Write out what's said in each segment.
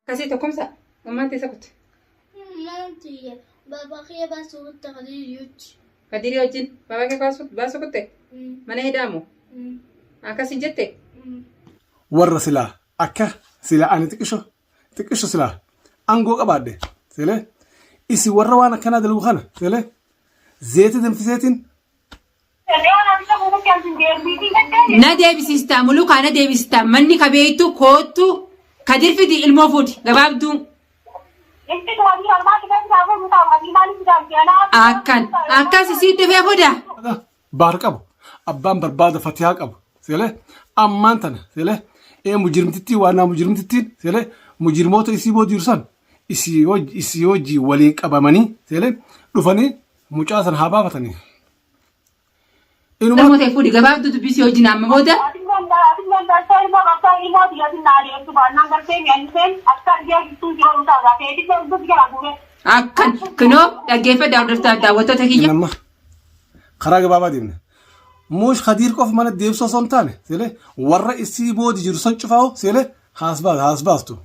Kasih tokomsa. Mamante sakut. Manti baba kaya basukut takalilyuch. Kadiri wajin. Baba ke basukutte. Mana hidamu. Akasi jette. warra silaa akka silaa ani xiqqisho silaa angoo qabaadhe sile isi warra waan akkanaa dalgu kana sile zeeta danfiseetiin Na deebisista mulukaa na deebisista manni kabeeytu kootu kadirfiti ilmoo fuudhi gabaabduu. Akkas isii dhufee fuudha. baar qabu abbaan barbaada fatihaa qabu sile ammaan tana sile mujirmtittii waanaa mujirmtittiin sile mujirmoota isii boo jirsan isii hojii waliin qabamanii sile dhufanii mucaa sana haa baafatanii. Namoota fuudhi gabaabduu dubbisii hojii naamma booda. Akkan kunoo dhaggeeffadhaa hordoftaaf daawwattoota kiyya. Namma karaa gabaabaa deemne. Muush Khadiir qof mana deebisoo osoo hin taane sile warra isii boodi jiru san cufaa'u sile haasbaastu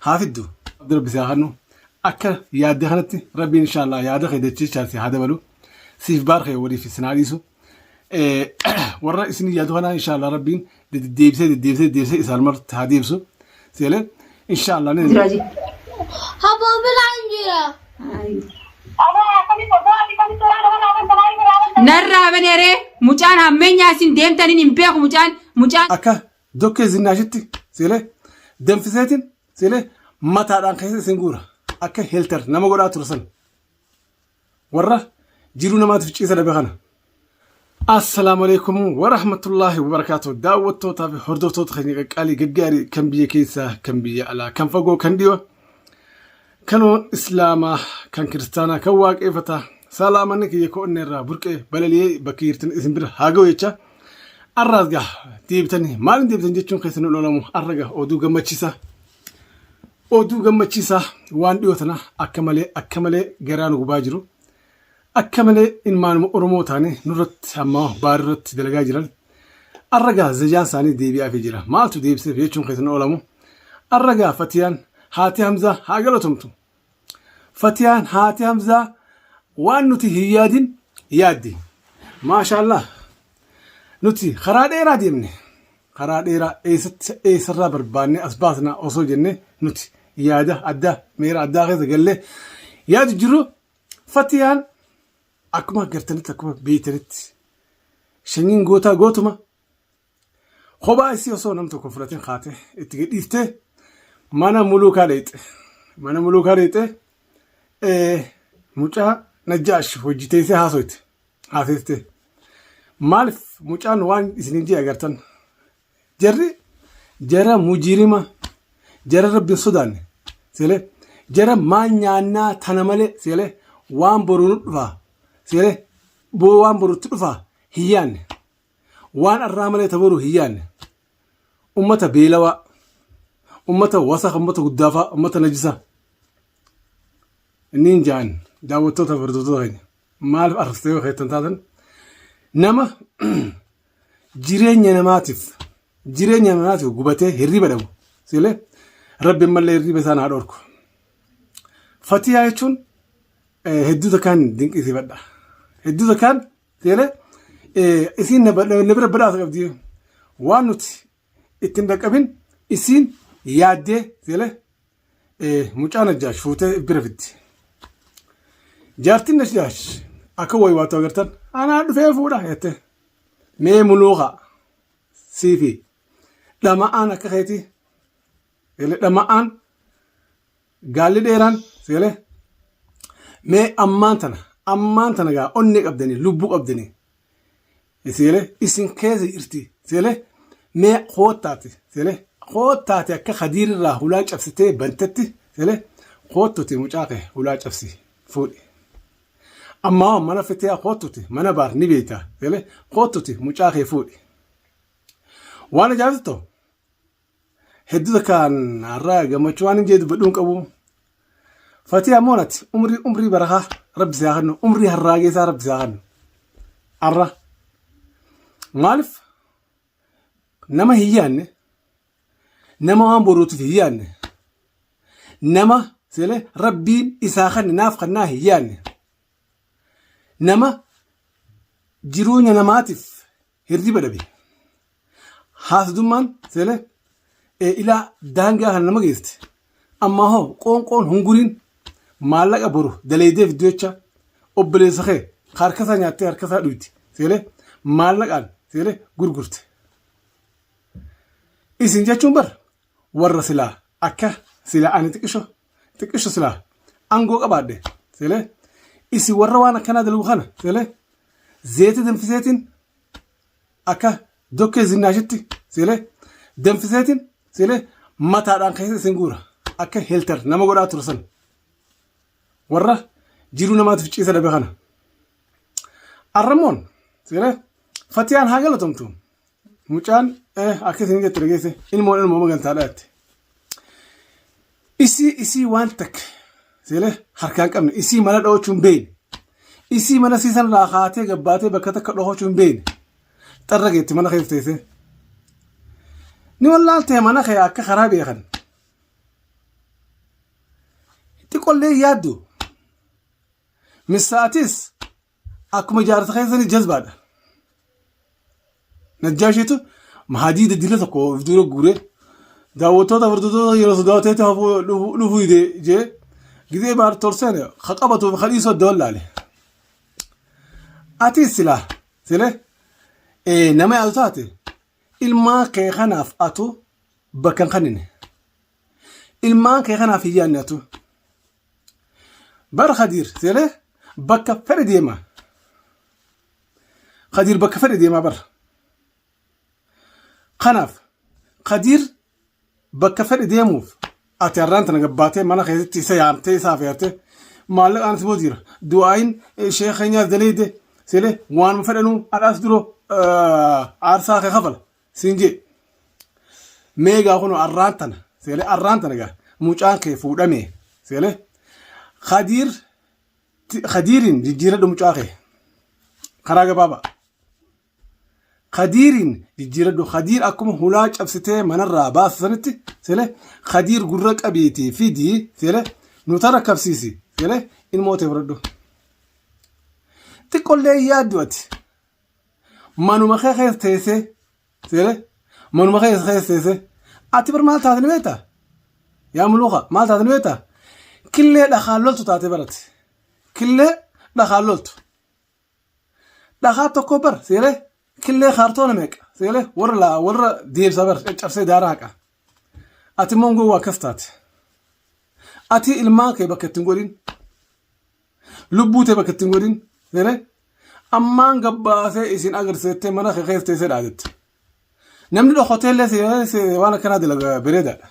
haafiddu dubbisee hannu akka yaadde kanatti rabbiin inshaallah yaada kee dachiichaasi haa dabalu siif baar kee waliif isin haa dhiisu warra isin yaadu kana inshaallah rabbiin deebisee isaan marti haa deebisu sile inshaallah ne Habo bilanjira. Narraa baneeree mucaan hammeenyaa isin deemtaniin hin beeku mucaan. Akka dokkee zinnaashitti sile danfiseetiin sile mataadhaan keessa isin guura akka heeltar nama godhaa tursan warra jiruu namaatiif ciisa dhabe kana. Assalaamu alaikum wa rahmatullahi wa barakaatuh. Daawwattootaa fi hordoftoota keenya qaqqaalii gaggaarii kan biyya keessaa kan biyya alaa kan fagoo kan dhiyoo kanoon islaamaa kan kiristaanaa kan waaqeffataa salaamanni kiyya ko'onne irraa burqee balaliyee bakki jirtan isin bira haa ga'u jecha arraas gaa deebitanii maalin deebitan jechuun keessa nu lolamu arra gaa oduu gammachiisaa waan dhiyootana akka malee garaa nu gubaa jiru akka malee ilmaanuma oromoo taane nurratti ammaa baarirratti dalagaa jiran arra gaa zajaan isaanii deebi'aa fi jira maaltu deebiseef jechuun keessa nu lolamu arra gaa fatiyaan haati hamzaa haa galatomtu fatiyaan haati hamzaa waan nuti hin yaadin yaaddi maashaallah nuti karaa dheeraa deemne karaa dheeraa eessarraa barbaanne as baasnaa osoo jenne nuti yaada addaa meera addaa keessa gallee yaadu jiru fatiyaan akkuma gartanitti akkuma beeytanitti shanyiin gootuma kophaa isii osoo nam tokko fudhateen kaate itti gadhiiftee mana muluukaa dheeyxe mucaa najjaash hojjiteessee haasoyte maaliif mucaan waan isiniin jee agartan jara mujirima jara rabbiin sodaanne sele jara maan nyaannaa tana malee sele waan boruu nu dhufaa sele waan boruutti dhufaa hin yaanne waan arraa malee taboruu hin yaanne ummata beelawaa ummata wasaqa ummata guddaafaa ummata najisaa inni jaan daawwattoota hordoftoota keenya maaliif arrastee yoo keettan taatan nama jireenya namaatiif gubatee hirriba dhabu sile rabbiin mallee hirriba isaan haa dhorku fatiyaa jechuun hedduu takkaan dinqisiifadha hedduu takkaan sile isiin na bira badhaasa qabdi waan nuti ittiin dhaqqabin isiin yaaddee sile mucaa najjaash fuutee bira fiddi jaartiin najjaash akka wayi waatu agartan anaa dhufee fuudha jette mee muluuqa siifi dhama'aan akka keeti dhama'aan gaalli dheeraan sile mee ammaan tana gaa onnee qabdanii lubbuu qabdanii sile isin keessa jirti sile mee koottaati akka Khadiir irraa hulaa cabsitee bantetti sile koottuti mucaa kee hulaa cabsi fuudhi ammaa mana fitee koottuti mana baar ni beektaa sile koottuti mucaa kee fuudhi waan ajaa'ibsitu hedduu takkaan har'aa gammachuu waan hin jedhu badhuun qabu fatii ammoonati umrii barakaa rabbi isaa kennu umrii har'aa geessaa rabbi isaa kennu har'a maaliif nama hin yaanne nama waan boruutuuf hin yaanne nama seele rabbiin isaa kan naaf kannaa hin yaanne nama jiruunya namaatiif hirriba dhabe haasdummaan seele ilaa daangaa kan nama geesse ammaa hoo qoonqoon hunguriin maallaqa boru daleedeef jecha obboleessa kee harkasaa nyaattee harkasaa dhuyti seele maallaqaan seele gurgurte isin jechuun bar warra silaa akka silaa ani xiqqisho silaa angoo qabaadhe seele isin warra waan akkanaa dalagu kana seele zeeti danfiseetiin akka dokkee zinnaashitti seele danfiseetiin seele mataadhaan keessa isin guura akka helter nama godhaa tursan warra jiruu namaatiif ciisa dhabe kana arramoon seele fatiyaan haa galatomtu mucaan akka isin jette dhageesse ilmoo magantaadha jette isii waan takka seele harkaan qabne isii mana dho'ochuun beeyne isii mana siisan raakaatee gabbaatee bakka takka dho'ochuun beeyne xarra geetti mana keessa teesse ni wallaaltee mana kee akka karaa beekan xiqqollee yaaddu misaatis akkuma jaarsa keessanii jazbaadha najjaashiitu mahadii daddila tokko of dura guure daawwattoota furdatoota yeroo sodaateetti dhufuu jee gizee baar torseen ka qabatuuf ka dhiisoo adda wallaale ati silaa sile nama yaadu taate ilmaa kee kanaaf atu bakkan kannine ilmaan kee kanaaf hin yaanne atu bar Khadiir sile bakka fedhe deema Khadiir bakka fedhe deema bar kanaaf Khadiir bakka fedhe deemuuf ati har'aan tana gabbaatee mana keessatti isa yaamtee isaa fe'attee maallaqaan si boodira du'aayin sheekeenyaas daleede sile waanuma fedhanuu adhaas duroo aarsaa kee kafala siin jee meegaa kunu har'aan tana sile har'aan tana gaa mucaan kee fuudhamee sile Khadiiriin jijjiiradhu mucaa kee karaa gabaabaa Khadiiriin jijjiiradhu Khadiir akkuma hulaa cabsitee manarraa baasisanitti sile Khadiir gurra qabeetii fidii sile nuta rakkabsiisi sile ilmootee fudhadhu xiqqollee yaaddu ati manuma kee keessa teessee sile manuma kee keessa teessee ati bar maal taatani beektaa yaa muluuqa maal taatani beektaa killee dhakaan loltu taate barate killee dhakaan loltu dhakaa tokko bar sile killee kaartoona meeqa sile warra deebsa bar caccabsee daaraa haqa ati mongoo waa akkas taate ati ilmaan kee bakka ittiin godhin lubbuu tee bakka ittiin godhin sile ammaan gabbaasee isin agarsiiftee mana kee keessa teessee dhaadette namni dhokoteellee waan akkanaa dalaga bareedaadha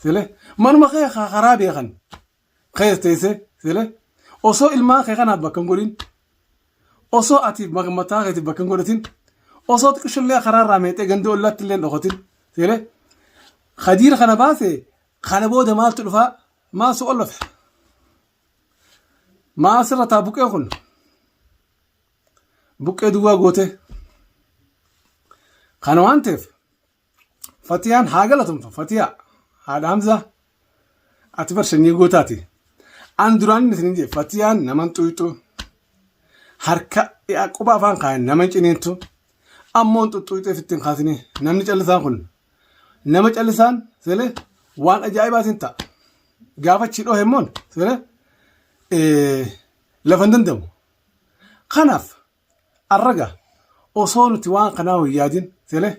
sile manuma kee karaa beekan keessa teessee sile osoo ilmaan kee kanaaf bakka hin godhin osoo ati mataa keetiif bakka hin godhatin osoo xiqqishullee karaarraa meexee gandoo ollaatti illee dhokotin sile Khadiir kana baase kana booda maaltu dhufaa maal su ollafe maal sirra taa buqqee kun buqqee duwwaa goote kana waan ta'eef fatiyaan haa galatamtu fatiyaa haadha Hamzaa ati barshanii gootaati an duraan isin jee fatiyaan naman xuyxu harka quba afaan kaayan naman ciniintu ammoon xuxxuyxee fittiin kaasini namni callisaan kun nama callisaan sile waan ajaa'ibaatiin ta'a gaafachi dhoo hemmoon sile lafa hin dandamu kanaaf arraga osoo nuti waan kanaa hin yaadin sile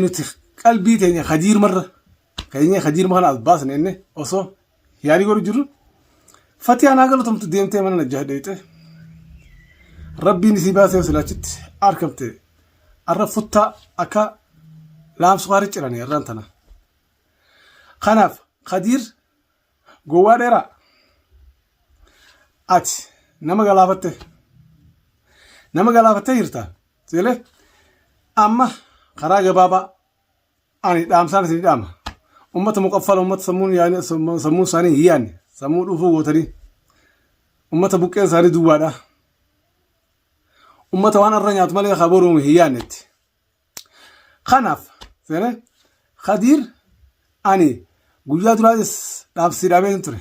nuti qalbii teenya Khadiir marra Khadiir kana as baasne inni osoo yaadii godhu jirru fatiyaan haa galatamtu deemtee mana najjaa dheeyxee rabbiin isii baasee silaachitti argamte arra futtaa akka laamsu haari ciranii irraan tana kanaaf Khadiir gowwaa dheeraa ati nama galaafattee jirta sile amma karaa gabaabaa ani dhaamsaan isin dhaama ummata muqaffala ummata sammuun isaanii hin yaanne sammuu dhufuu gootanii ummata buqqeen isaanii duwwaadha ummata waan arra nyaatu malee kaboruun hin yaannetti kanaaf sile Khadiir ani guyyaa duraanis dhaabsiidhaamee ture.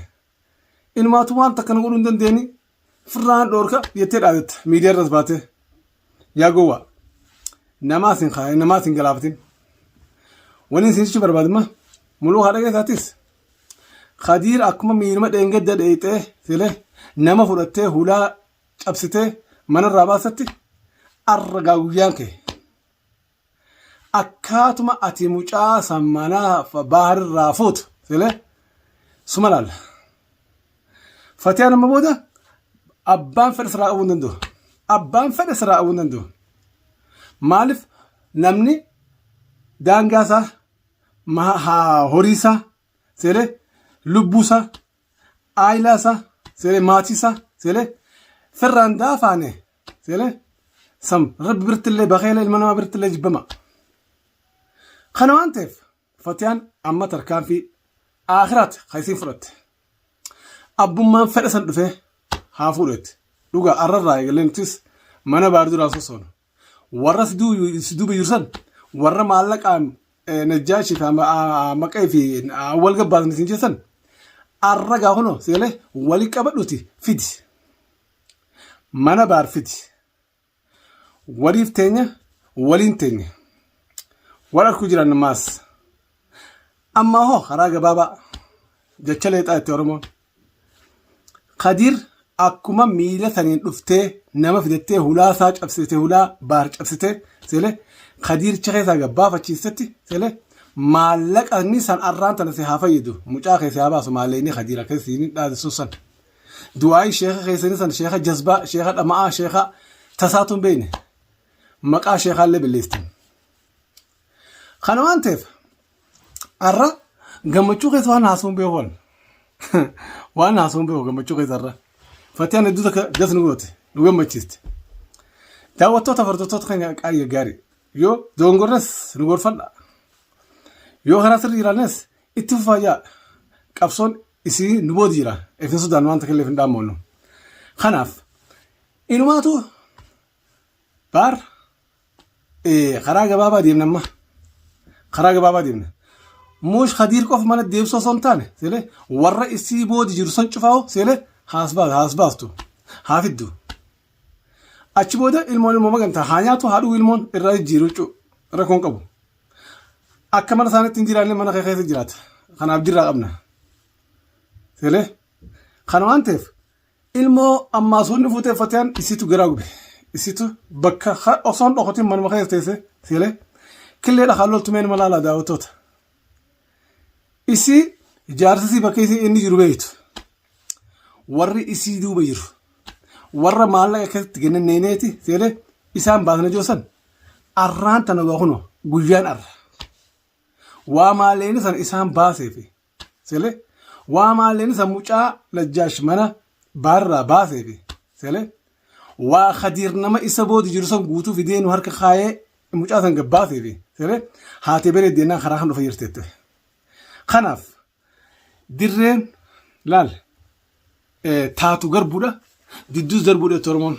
Inumaatu waan takka na godhuu hin dandeenye firraan dhoorka jettee dhaabette miidiyaa irras baatee yaa gowwaa namaas hin galaafatin. Wani isin jechuu barbaaduma muluu haadha keessaatis Khadiir akkuma miirma dheengadda dheeyxee silee nama fudhattee hulaa cabsitee manarraa baasatti arragaa guyyaan kee akkaatuma ati mucaa sammanaa baarirraa fuutu silee suma laalla. Fatiyaan amma booda abbaan fedhe siraa qabuu hin danda'u. Abbaan fedhe siraa qabuu hin danda'u. Maaliif namni daangaasaa horiisaa silee lubbuusaa aayilaasaa silee maatiisaa silee firraan daafaane silee sam rabbi birtillee bakeela ilma namaa birtillee jibbama. Kana waan ta'eef Fatiyaan amma tarkaanfii akhiraat haysiin fudhatte. Abbummaan fedha san dhufee haa fuudhette. Dhugaa arrarraa eegaleentis mana baarduraan sosoonu. Warra si duuba jirsan warra maallaqaan najjaashii fi maqaa fi wal gabbaasan isin jeessan arragaa kunoo silee walii qabadhuuti fidi. Mana baar fidi. Waliif teenya waliin teenya. Wal arkuu jiran namaas. Amma hoo karaa gabaabaa jecha leexaa itti Oromoon. Khadiir akkuma miila saniin dhuftee nama fidattee hulaasaa cabsitee hulaa baar cabsitee silee Khadiir keessaa gabbaafachiisetti silee maallaqni san arraan tana si haa fayyadu mucaa keessaa haa baasu maalleeni Khadiira keessii dhaadessu san. Du'aayi sheekha keessanii san sheekha jazbaa sheekha dhama'aa sheekha tasaatuun beekne maqaa sheekaallee billeestin. Kana waan ta'eef arra gammachuu keessa waan haasuun beekuun waan haasuun beeku gammachuu keessa arra Fatiyaan hedduu takka jas nu goote nu gammachiiste. Daawwattoota fardottoota keenya qaayee gaarii yoo dongorres nu gorfadha yoo karaa sirrii jiraannes itti fufayyaa qabsoon isii nu boodi jira ifin sudaan waan takka illee hin dhaammoonu. Kanaaf inumaatu baar karaa gabaabaa deemna amma. Karaa gabaabaa deemna. Muush Khadiir qof mana deebisoo osoo hin taane silee warra isii boodi jiru san cufaa'u silee haasbaastu haa fiddu. Achi booda ilmoon magantaa haa nyaatu haa dhuguu ilmoon irraa jijjiiruu rakkoon qabu. Akka mana isaaniitti hin jiraanne mana keessa jiraata. Kanaaf jirraa qabna. Silee kana waan ta'eef ilmoo ammaa sun fuutee Fatiyaan isiitu garaa gube. Isiitu bakka osoo hin dhokotiin manuma keessa teesse silee killee dhakaan loltumeen malaalaa daawwattoota. Isii jaarsisii bakka isii inni jiru beeytu. Warri isii duuba jiru. Warra maallaqa keessatti ganneeneeti silee isaan baasna joosan arraan tana gaakuno guyyaan arra. Waa maalleeni san isaan baaseefi silee waa maalleeni san mucaa najjaash mana baarraa baaseefi silee waa Khadiir nama isa boodi jiru san guutuu fidee nu harka kaayee mucaa san gabbaaseefi silee haatee bareeddeenaan karaa kan dhufa jirteette. Kanaaf dirreen laal taatu garbuudha didduus darbuudha Oromoon.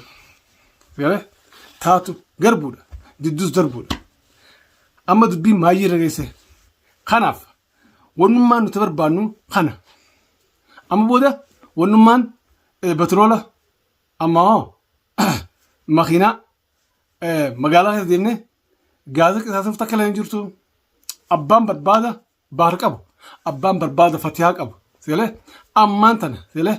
Taatu garbuudha didduus darbuudha. Amma dubbiin maayyii irra geesse. Kanaaf wannummaan nuti barbaannu kana. Amma booda wannummaan batiroola amma makiinaa magaalaa keessa deemnee gaaza qisaasuuf takka illee hin jirtu. Abbaan barbaada baar qabu. Abbaan barbaada Fatiyaa qabu. Silee ammaan tana silee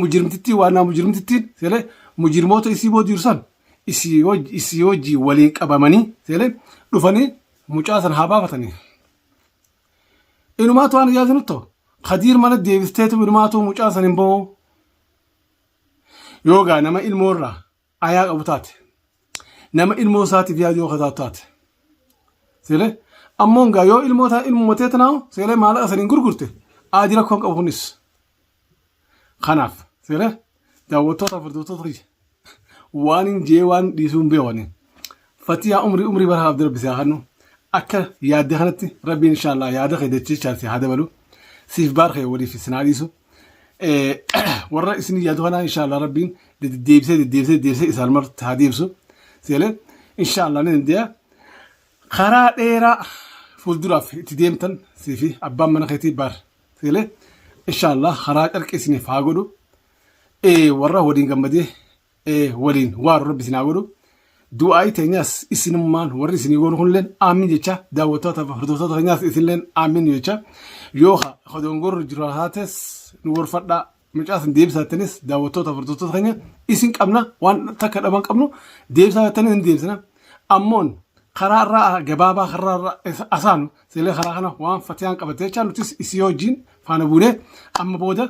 mujirmtittii waanaa mujirmtittiin silee mujirmoota isii boodi jirsan isii wajjii waliin qabamanii silee dhufanii mucaa san haa baafatanii. Inumaatu waan yaadnu ta'u Khadiir mana deebisteetu inumaatu mucaa san hin bo'oo. Yoogaa nama ilmoorraa ayaa qabu taate nama ilmoo isaatiif yaaduu yoo taate silee ammoon gaa yoo ilmootee tanaawu silee maallaqa saniin gurgurte aadii rakkoon qabu kunis. Kanaaf silee daawwattoota fardottoota waan hin jee waan dhiisuun beewanii Fatiyaa umrii barahaaf darbisee hannu akka yaadde kanatti rabbiin inshaallah yaada keeddachiichaati haa dabalu siif baar kee waliif isinaa dhiisu. Warra isin yaadu kanaa inshaallah rabbiin deebisee isaan marti haa deebisu silee inshaallah ni dandeenya. Karaa dheeraa fuulduraaf itti deemtan siifi abbaan mana keetii baar سيله إن شاء الله خراج أركسني فاقولو ورا ودين جمدي ودين وار ربي سناقولو دعاء تنياس إسنمان وري سنيقول هنلن آمين يجا دعوتات فردوسات تنياس إسنلن آمين يجا يوها خدونغور جراتس نور فردا مجاز ديب ساتنس دعوتات فردوسات تنيا إسنك أبنا وان تكر أبانك أبنو ديب ساتنس ديب سنا أمون قرار جبابا قرار أسانو سيله قرارنا وان فتيان كبتيشان نتيس إسيوجين فانا بوده أما بوده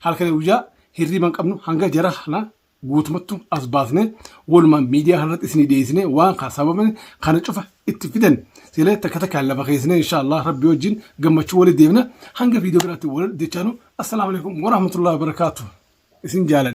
هالكلام وجا هيري بانك أبنو هنگا جرحنا guutumatu as baasne walma media hanat isni deysne waan qasababan qana cufa ittifidan sile takata kala baqaysne insha Allah rabbi wajin gamachu wali deebna hanga video garati wal dechano assalamu alaykum wa rahmatullahi wa barakatuh isin jala